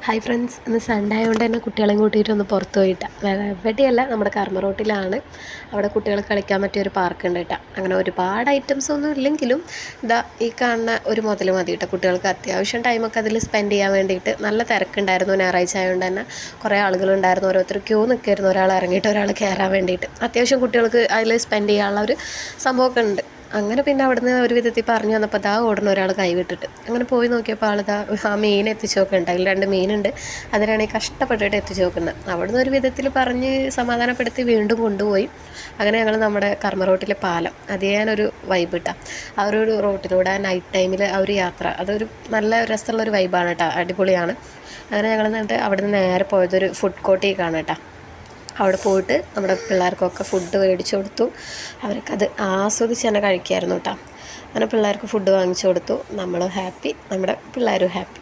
Hi friends, ഇന്ന് Sunday ആയതുകൊണ്ട് തന്നെ കുട്ടികളെയും കൂട്ടിയിട്ട് ഒന്ന് പുറത്ത് പോയിട്ടാ. വേറെ എവിടെയല്ല, നമ്മുടെ കർമ്മ റോട്ടിലാണ്. അവിടെ കുട്ടികൾ കളിക്കാൻ പറ്റിയ ഒരു പാർക്ക് ഉണ്ട് കേട്ടോ. അങ്ങനെ ഒരുപാട് ഐറ്റംസ് ഒന്നും ഇല്ലെങ്കിലും ഇതാ ഈ കാണുന്ന ഒരു മുതൽ മതി കേട്ടോ. കുട്ടികൾക്ക് അത്യാവശ്യം ടൈമൊക്കെ അതിൽ സ്പെൻഡ് ചെയ്യാൻ വേണ്ടിയിട്ട്. നല്ല തിരക്കുണ്ടായിരുന്നു, ഞായറാഴ്ച ആയതുകൊണ്ട് തന്നെ കുറേ ആളുകളുണ്ടായിരുന്നു. ഓരോരുത്തർ ക്യൂ നിൽക്കായിരുന്നു, ഒരാൾ ഇറങ്ങിയിട്ട് ഒരാൾ കയറാൻ വേണ്ടിയിട്ട്. അത്യാവശ്യം കുട്ടികൾക്ക് അതിൽ സ്പെൻഡ് ചെയ്യാനുള്ള ഒരു സംഭവമൊക്കെ ഉണ്ട്. അങ്ങനെ പിന്നെ അവിടുന്ന് ഒരു വിധത്തിൽ പറഞ്ഞു വന്നപ്പോൾ ദാ ഓടുന്ന ഒരാൾ കൈവിട്ടിട്ട് അങ്ങനെ പോയി നോക്കിയപ്പോൾ ആളിതാ ആ മീൻ എത്തിച്ച് നോക്കുന്നുണ്ട്. അതിൽ 2 മീനുണ്ട്, അതിനാണ് ഈ കഷ്ടപ്പെട്ടിട്ട് എത്തിച്ച് നോക്കുന്നത്. അവിടുന്ന് ഒരു വിധത്തിൽ പറഞ്ഞ് സമാധാനപ്പെടുത്തി വീണ്ടും കൊണ്ടുപോയി. അങ്ങനെ ഞങ്ങൾ നമ്മുടെ കർമ്മ റോട്ടിലെ പാലം അത് ചെയ്യാനൊരു വൈബ് ഇട്ടാ. ആ ഒരു റോട്ടിലൂടെ നൈറ്റ് ടൈമിൽ ആ ഒരു യാത്ര അതൊരു നല്ല രസമുള്ളൊരു വൈബാണ് കേട്ടോ, അടിപൊളിയാണ്. അങ്ങനെ ഞങ്ങൾ എന്നിട്ട് അവിടുന്ന് നേരെ പോയതൊരു ഫുഡ് കോർട്ടിലേക്കാണ് കേട്ടോ. അവിടെ പോയിട്ട് നമ്മുടെ പിള്ളേർക്കൊക്കെ ഫുഡ് മേടിച്ചു കൊടുത്തു. അവർക്കത് ആസ്വദിച്ച് തന്നെ കഴിക്കുമായിരുന്നു കേട്ടോ. അങ്ങനെ പിള്ളേർക്ക് ഫുഡ് വാങ്ങിച്ചു കൊടുത്തു. നമ്മളും ഹാപ്പി, നമ്മുടെ പിള്ളേരും ഹാപ്പി.